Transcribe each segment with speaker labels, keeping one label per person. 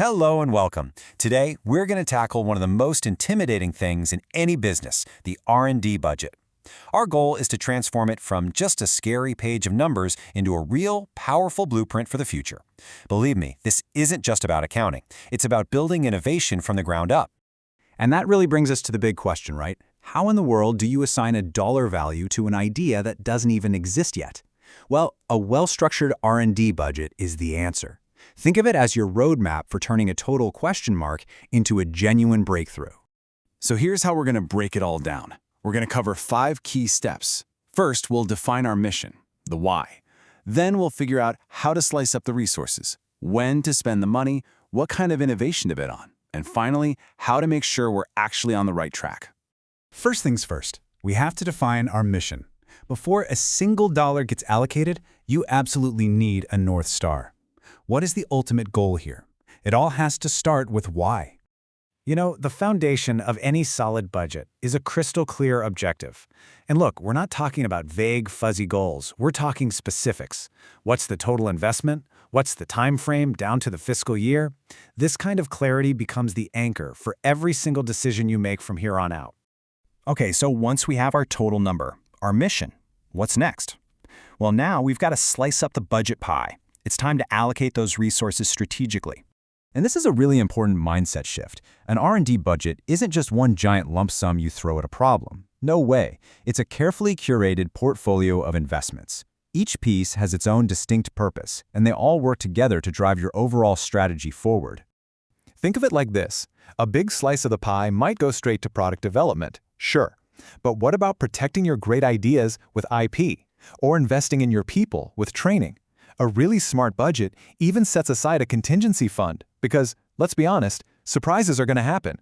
Speaker 1: Hello and welcome. Today, we're going to tackle one of the most intimidating things in any business, the R&D budget. Our goal is to transform it from just a scary page of numbers into a real, powerful blueprint for the future. Believe me, this isn't just about accounting. It's about building innovation from the ground up.
Speaker 2: And that really brings us to the big question, right? How in the world do you assign a dollar value to an idea that doesn't even exist yet? Well, a well-structured R&D budget is the answer. Think of it as your roadmap for turning a total question mark into a genuine breakthrough.
Speaker 3: So here's how we're going to break it all down. We're going to cover 5 key steps. First, we'll define our mission, the why. Then we'll figure out how to slice up the resources, when to spend the money, what kind of innovation to bet on, and finally, how to make sure we're actually on the right track.
Speaker 2: First things first, we have to define our mission. Before a single dollar gets allocated, you absolutely need a North Star. What is the ultimate goal here? It all has to start with why.
Speaker 4: You know, the foundation of any solid budget is a crystal clear objective. And look, we're not talking about vague, fuzzy goals. We're talking specifics. What's the total investment? What's the time frame down to the fiscal year? This kind of clarity becomes the anchor for every single decision you make from here on out.
Speaker 1: Okay, so once we have our total number, our mission, what's next? Well, now we've got to slice up the budget pie. It's time to allocate those resources strategically. And this is a really important mindset shift. An R&D budget isn't just one giant lump sum you throw at a problem. No way. It's a carefully curated portfolio of investments. Each piece has its own distinct purpose, and they all work together to drive your overall strategy forward.
Speaker 5: Think of it like this. A big slice of the pie might go straight to product development, sure. But what about protecting your great ideas with IP, or investing in your people with training? A really smart budget even sets aside a contingency fund because, let's be honest, surprises are going to happen.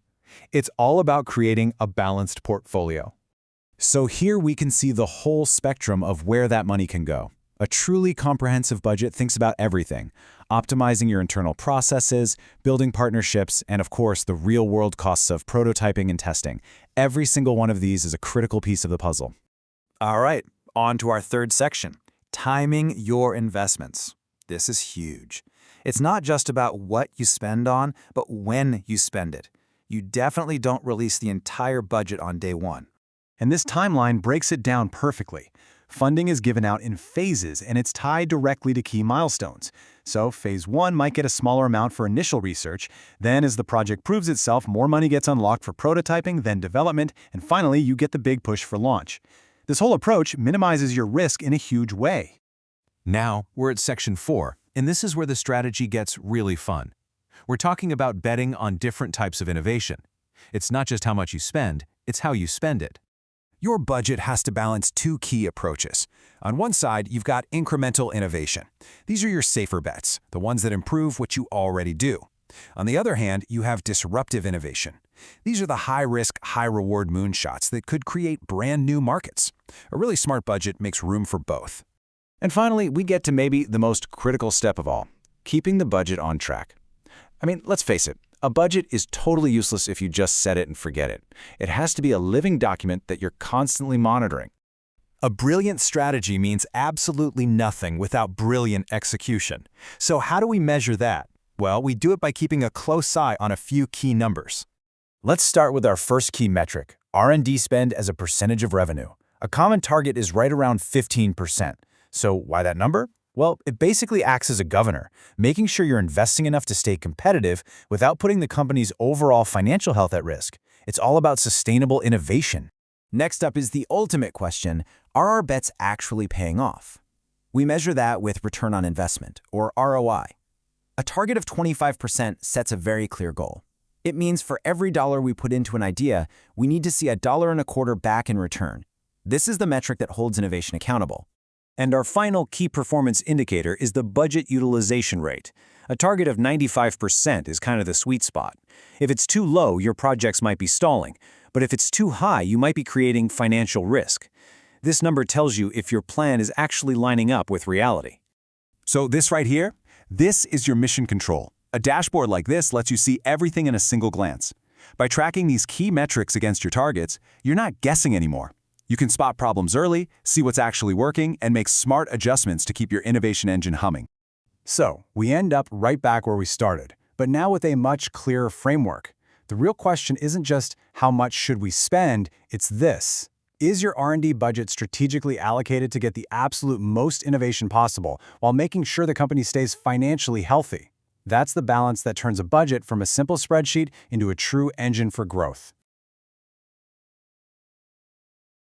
Speaker 5: It's all about creating a balanced portfolio.
Speaker 2: So here we can see the whole spectrum of where that money can go. A truly comprehensive budget thinks about everything, optimizing your internal processes, building partnerships, and of course, the real-world costs of prototyping and testing. Every single one of these is a critical piece of the puzzle.
Speaker 1: All right, on to our third section. Timing your investments. This is huge. It's not just about what you spend on, but when you spend it. You definitely don't release the entire budget on day one.
Speaker 2: And this timeline breaks it down perfectly. Funding is given out in phases, and it's tied directly to key milestones. So phase 1 might get a smaller amount for initial research. Then as the project proves itself, more money gets unlocked for prototyping, then development, and finally you get the big push for launch. This whole approach minimizes your risk in a huge way.
Speaker 5: Now, we're at section 4, and this is where the strategy gets really fun. We're talking about betting on different types of innovation. It's not just how much you spend, it's how you spend it.
Speaker 1: Your budget has to balance 2 key approaches. On one side, you've got incremental innovation. These are your safer bets, the ones that improve what you already do. On the other hand, you have disruptive innovation. These are the high-risk, high-reward moonshots that could create brand new markets. A really smart budget makes room for both.
Speaker 2: And finally, we get to maybe the most critical step of all, keeping the budget on track. I mean, let's face it, a budget is totally useless if you just set it and forget it. It has to be a living document that you're constantly monitoring.
Speaker 4: A brilliant strategy means absolutely nothing without brilliant execution. So how do we measure that? Well, we do it by keeping a close eye on a few key numbers. Let's start with our first key metric, R&D spend as a percentage of revenue. A common target is right around 15%. So why that number? Well, it basically acts as a governor, making sure you're investing enough to stay competitive without putting the company's overall financial health at risk. It's all about sustainable innovation.
Speaker 1: Next up is the ultimate question, are our bets actually paying off? We measure that with return on investment, or ROI. A target of 25% sets a very clear goal. It means for every dollar we put into an idea, we need to see $1.25 back in return. This is the metric that holds innovation accountable. And our final key performance indicator is the budget utilization rate. A target of 95% is kind of the sweet spot. If it's too low, your projects might be stalling. But if it's too high, you might be creating financial risk. This number tells you if your plan is actually lining up with reality.
Speaker 3: So this right here, this is your mission control. A dashboard like this lets you see everything in a single glance. By tracking these key metrics against your targets, you're not guessing anymore. You can spot problems early, see what's actually working, and make smart adjustments to keep your innovation engine humming.
Speaker 2: So we end up right back where we started. but now with a much clearer framework. The real question isn't just how much should we spend, it's this. Is your R&D budget strategically allocated to get the absolute most innovation possible while making sure the company stays financially healthy? That's the balance that turns a budget from a simple spreadsheet into a true engine for growth.